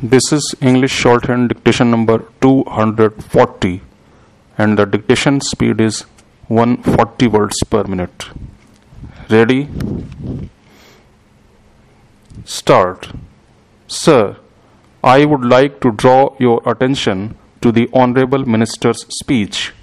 This is English shorthand dictation number 240 and the dictation speed is 140 words per minute. Ready? Start. Sir, I would like to draw your attention to the Honorable Minister's speech.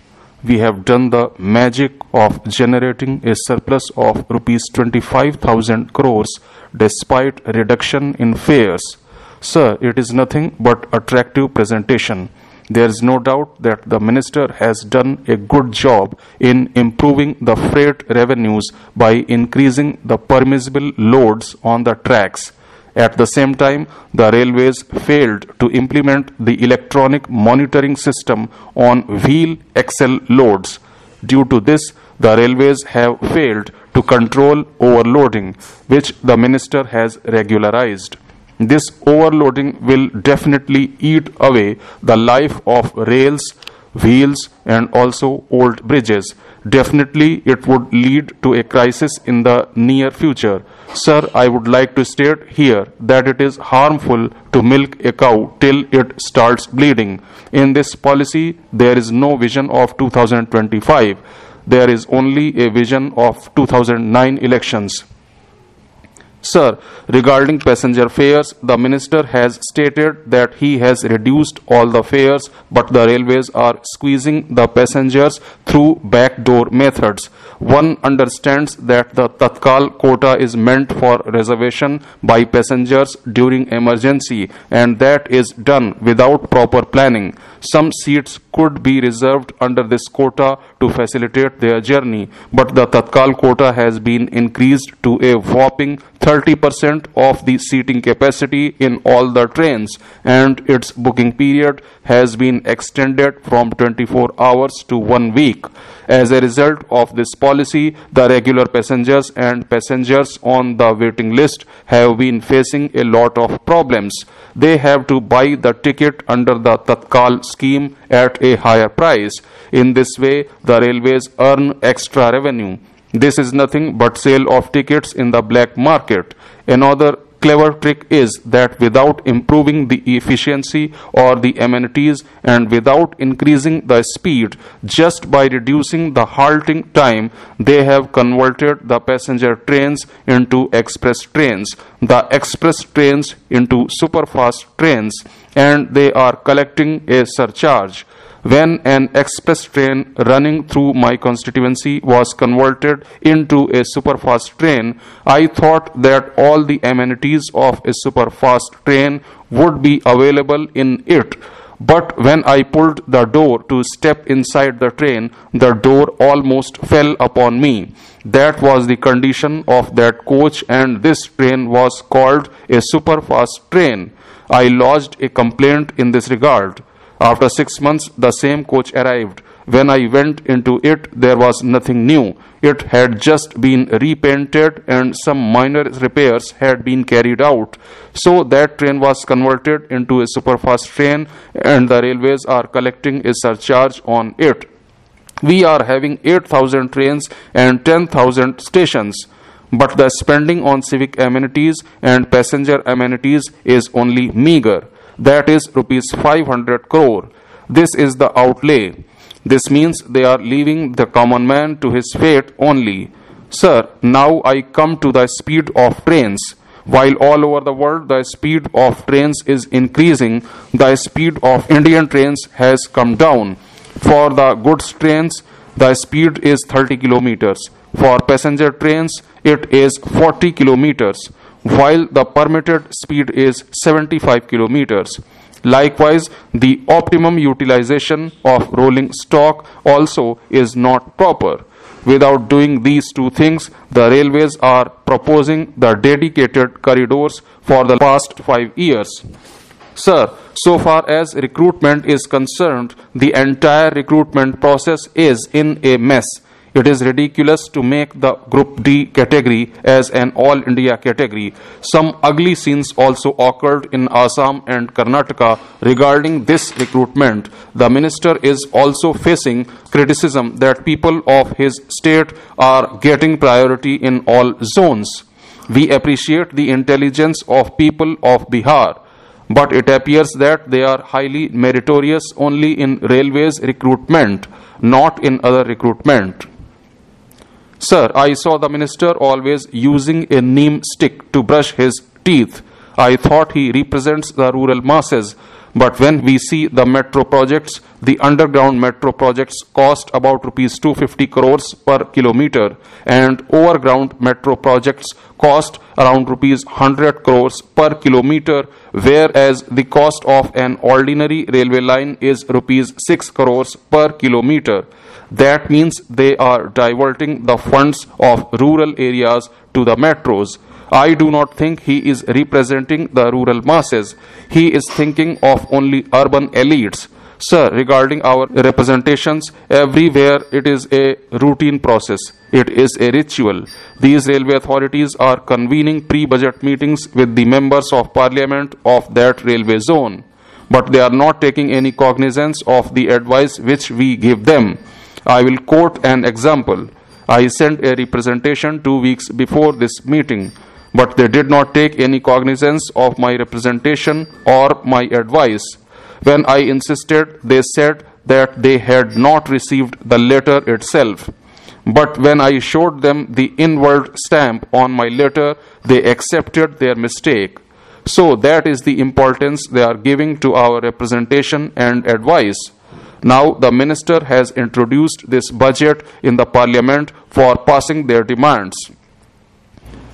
We have done the magic of generating a surplus of rupees 25,000 crores despite reduction in fares. Sir, it is nothing but attractive presentation. There is no doubt that the minister has done a good job in improving the freight revenues by increasing the permissible loads on the tracks. At the same time, the railways failed to implement the electronic monitoring system on wheel axle loads. Due to this, the railways have failed to control overloading, which the minister has regularized. This overloading will definitely eat away the life of rails, wheels and also old bridges. Definitely it would lead to a crisis in the near future. Sir, I would like to state here that it is harmful to milk a cow till it starts bleeding. In this policy, there is no vision of 2025. There is only a vision of 2009 elections. Sir, regarding passenger fares, the minister has stated that he has reduced all the fares, but the railways are squeezing the passengers through backdoor methods. One understands that the Tatkal quota is meant for reservation by passengers during emergency, and that is done without proper planning. Some seats could be reserved under this quota to facilitate their journey, but the Tatkal quota has been increased to a whopping 30% of the seating capacity in all the trains, and its booking period has been extended from 24 hours to 1 week. As a result of this policy, the regular passengers and passengers on the waiting list have been facing a lot of problems. They have to buy the ticket under the Tatkal scheme at a higher price. In this way, the railways earn extra revenue. This is nothing but sale of tickets in the black market. Another clever trick is that without improving the efficiency or the amenities and without increasing the speed, just by reducing the halting time, they have converted the passenger trains into express trains, the express trains into superfast trains, and they are collecting a surcharge. When an express train running through my constituency was converted into a superfast train, I thought that all the amenities of a superfast train would be available in it. But when I pulled the door to step inside the train, the door almost fell upon me. That was the condition of that coach, and this train was called a superfast train. I lodged a complaint in this regard. After 6 months, the same coach arrived. When I went into it, there was nothing new. It had just been repainted and some minor repairs had been carried out. So that train was converted into a superfast train and the railways are collecting a surcharge on it. We are having 8,000 trains and 10,000 stations. But the spending on civic amenities and passenger amenities is only meager. That is rupees 500 crore. This is the outlay. This means they are leaving the common man to his fate only. Sir, now I come to the speed of trains. While all over the world the speed of trains is increasing, the speed of Indian trains has come down. For the goods trains, the speed is 30 kilometers. For passenger trains, it is 40 kilometers, while the permitted speed is 75 kilometers. Likewise, the optimum utilization of rolling stock also is not proper. Without doing these two things, the railways are proposing the dedicated corridors for the past 5 years. Sir, so far as recruitment is concerned, the entire recruitment process is in a mess. It is ridiculous to make the Group D category as an all India category. Some ugly scenes also occurred in Assam and Karnataka regarding this recruitment. The minister is also facing criticism that people of his state are getting priority in all zones. We appreciate the intelligence of people of Bihar. but it appears that they are highly meritorious only in railways recruitment, not in other recruitment. Sir, I saw the minister always using a neem stick to brush his teeth. I thought he represents the rural masses, but when we see the metro projects, the underground metro projects cost about rupees 250 crores per kilometer, and overground metro projects cost around rupees 100 crores per kilometer, whereas the cost of an ordinary railway line is rupees 6 crores per kilometer. That means they are diverting the funds of rural areas to the metros. I do not think he is representing the rural masses. He is thinking of only urban elites. Sir, regarding our representations, everywhere it is a routine process. It is a ritual. These railway authorities are convening pre-budget meetings with the members of parliament of that railway zone. But they are not taking any cognizance of the advice which we give them. I will quote an example. I sent a representation 2 weeks before this meeting, but they did not take any cognizance of my representation or my advice. When I insisted, they said that they had not received the letter itself. But when I showed them the inward stamp on my letter, they accepted their mistake. So that is the importance they are giving to our representation and advice. Now the minister has introduced this budget in the parliament for passing their demands.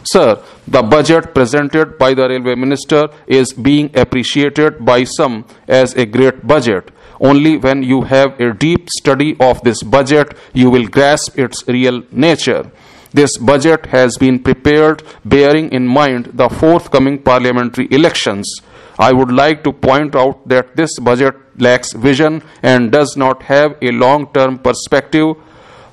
Sir, the budget presented by the railway minister is being appreciated by some as a great budget. Only when you have a deep study of this budget, you will grasp its real nature. This budget has been prepared bearing in mind the forthcoming parliamentary elections. I would like to point out that this budget lacks vision and does not have a long-term perspective.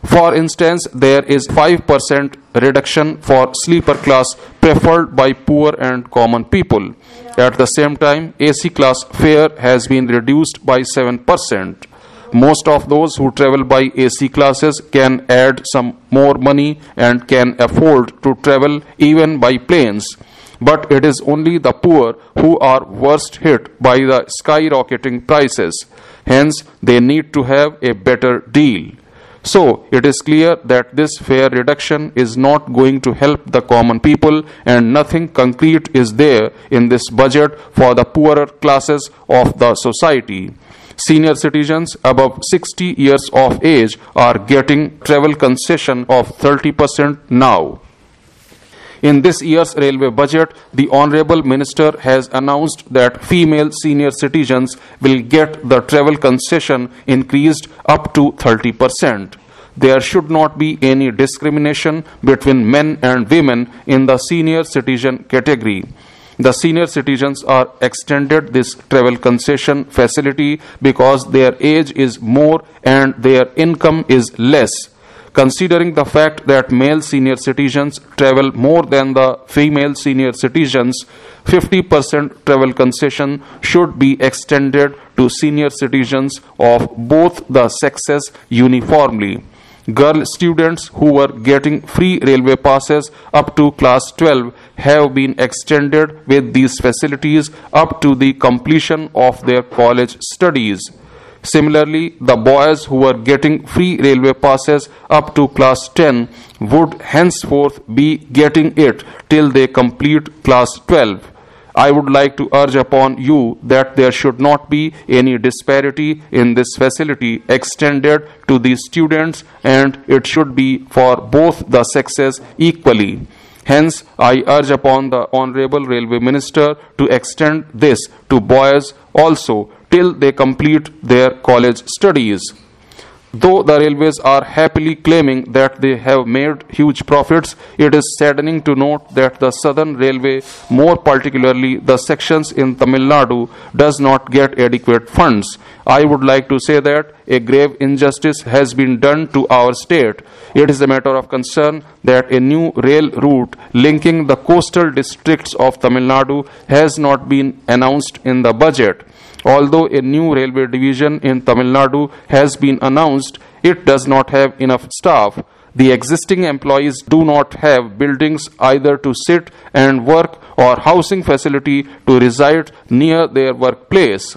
For instance, there is 5% reduction for sleeper class preferred by poor and common people. At the same time, AC class fare has been reduced by 7%. Most of those who travel by AC classes can add some more money and can afford to travel even by planes. But it is only the poor who are worst hit by the skyrocketing prices. Hence, they need to have a better deal. So, it is clear that this fare reduction is not going to help the common people, and nothing concrete is there in this budget for the poorer classes of the society. Senior citizens above 60 years of age are getting travel concession of 30% now. In this year's railway budget, the Honorable Minister has announced that female senior citizens will get the travel concession increased up to 30%. There should not be any discrimination between men and women in the senior citizen category. The senior citizens are extended this travel concession facility because their age is more and their income is less. Considering the fact that male senior citizens travel more than the female senior citizens, 50% travel concession should be extended to senior citizens of both the sexes uniformly. Girl students who were getting free railway passes up to class 12 have been extended with these facilities up to the completion of their college studies. Similarly, the boys who were getting free railway passes up to class 10 would henceforth be getting it till they complete class 12. I would like to urge upon you that there should not be any disparity in this facility extended to these students, and it should be for both the sexes equally. Hence, I urge upon the Honorable Railway Minister to extend this to boys also till they complete their college studies. Though the railways are happily claiming that they have made huge profits, it is saddening to note that the Southern Railway, more particularly the sections in Tamil Nadu, does not get adequate funds. I would like to say that a grave injustice has been done to our state. It is a matter of concern that a new rail route linking the coastal districts of Tamil Nadu has not been announced in the budget. Although a new railway division in Tamil Nadu has been announced, it does not have enough staff. The existing employees do not have buildings either to sit and work or housing facility to reside near their workplace.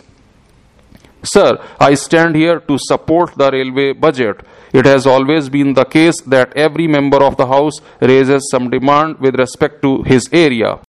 Sir, I stand here to support the railway budget. It has always been the case that every member of the House raises some demand with respect to his area.